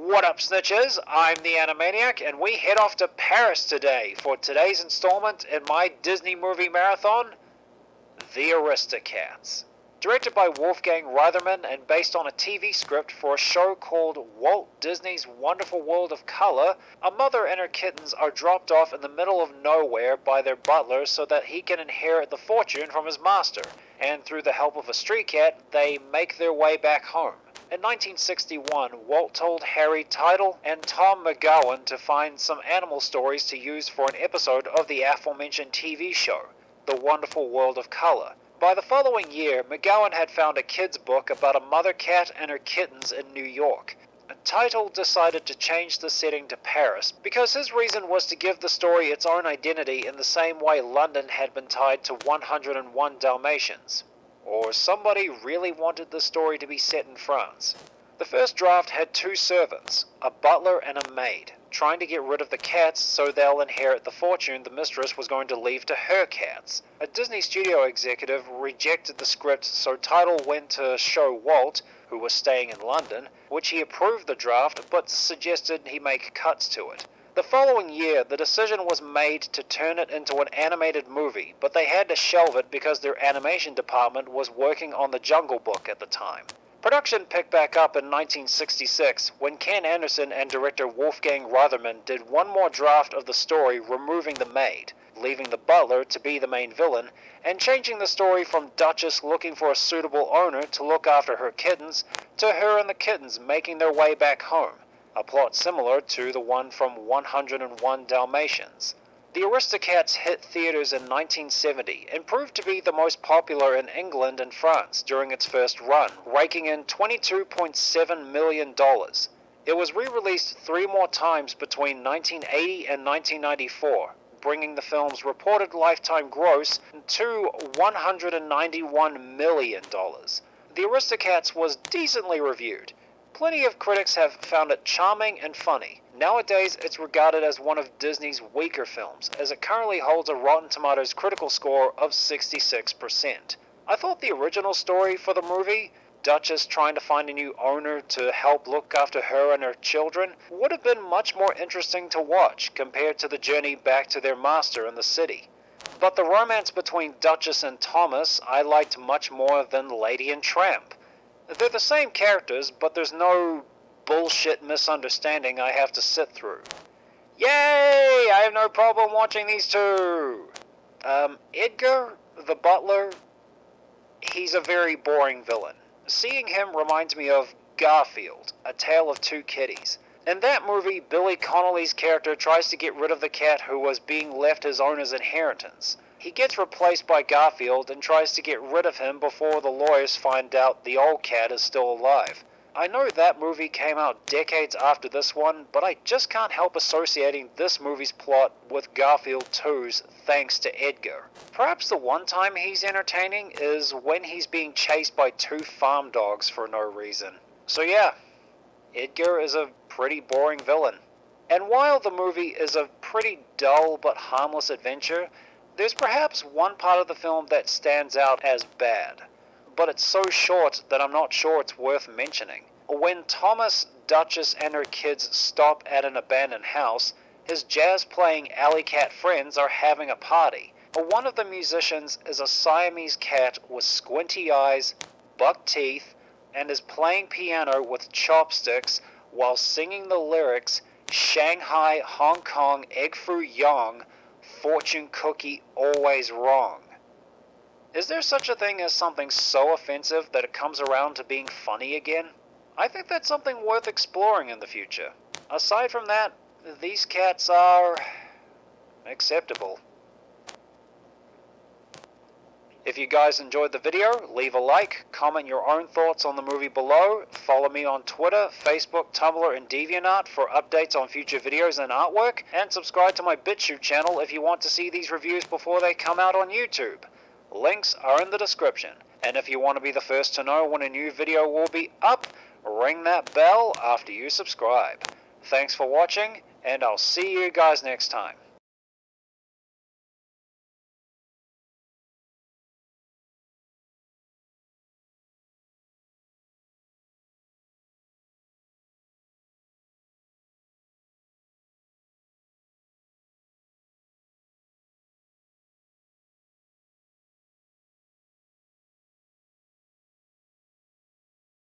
What up, snitches? I'm the Animaniac, and we head off to Paris today for today's installment in my Disney movie marathon, The Aristocats. Directed by Wolfgang Reitherman and based on a TV script for a show called Walt Disney's Wonderful World of Color, a mother and her kittens are dropped off in the middle of nowhere by their butler so that he can inherit the fortune from his master, and through the help of a street cat, they make their way back home. In 1961, Walt told Harry Title and Tom McGowan to find some animal stories to use for an episode of the aforementioned TV show, The Wonderful World of Color. By the following year, McGowan had found a kid's book about a mother cat and her kittens in New York. Title decided to change the setting to Paris because his reason was to give the story its own identity in the same way London had been tied to 101 Dalmatians. Or somebody really wanted the story to be set in France. The first draft had two servants, a butler and a maid, trying to get rid of the cats so they'll inherit the fortune the mistress was going to leave to her cats. A Disney studio executive rejected the script, so Title went to show Walt, who was staying in London, which he approved the draft but suggested he make cuts to it. The following year, the decision was made to turn it into an animated movie, but they had to shelve it because their animation department was working on The Jungle Book at the time. Production picked back up in 1966 when Ken Anderson and director Wolfgang Reitherman did one more draft of the story, removing the maid, leaving the butler to be the main villain, and changing the story from Duchess looking for a suitable owner to look after her kittens, to her and the kittens making their way back home. A plot similar to the one from 101 Dalmatians. The Aristocats hit theaters in 1970 and proved to be the most popular in England and France during its first run, raking in $22.7 million. It was re-released 3 more times between 1980 and 1994, bringing the film's reported lifetime gross to $191 million. The Aristocats was decently reviewed. Plenty of critics have found it charming and funny. Nowadays, it's regarded as one of Disney's weaker films, as it currently holds a Rotten Tomatoes critical score of 66%. I thought the original story for the movie, Duchess trying to find a new owner to help look after her and her children, would have been much more interesting to watch compared to the journey back to their master in the city. But the romance between Duchess and Thomas I liked much more than Lady and Tramp. They're the same characters, but there's no bullshit misunderstanding I have to sit through. Yay! I have no problem watching these two! Edgar, the butler, he's a very boring villain. Seeing him reminds me of Garfield, A Tale of Two Kitties. In that movie, Billy Connolly's character tries to get rid of the cat who was being left his owner's inheritance. He gets replaced by Garfield and tries to get rid of him before the lawyers find out the old cat is still alive. I know that movie came out decades after this one, but I just can't help associating this movie's plot with Garfield 2's thanks to Edgar. Perhaps the one time he's entertaining is when he's being chased by 2 farm dogs for no reason. So yeah, Edgar is a pretty boring villain. And while the movie is a pretty dull but harmless adventure, there's perhaps one part of the film that stands out as bad, but it's so short that I'm not sure it's worth mentioning. When Thomas, Duchess, and her kids stop at an abandoned house, his jazz-playing alley cat friends are having a party. One of the musicians is a Siamese cat with squinty eyes, buck teeth, and is playing piano with chopsticks while singing the lyrics, "Shanghai, Hong Kong, egg foo young, fortune cookie always wrong." Is there such a thing as something so offensive that it comes around to being funny again? I think that's something worth exploring in the future. Aside from that, these cats are acceptable. If you guys enjoyed the video, leave a like, comment your own thoughts on the movie below, follow me on Twitter, Facebook, Tumblr, and DeviantArt for updates on future videos and artwork, and subscribe to my BitChute channel if you want to see these reviews before they come out on YouTube. Links are in the description, and if you want to be the first to know when a new video will be up, ring that bell after you subscribe. Thanks for watching, and I'll see you guys next time.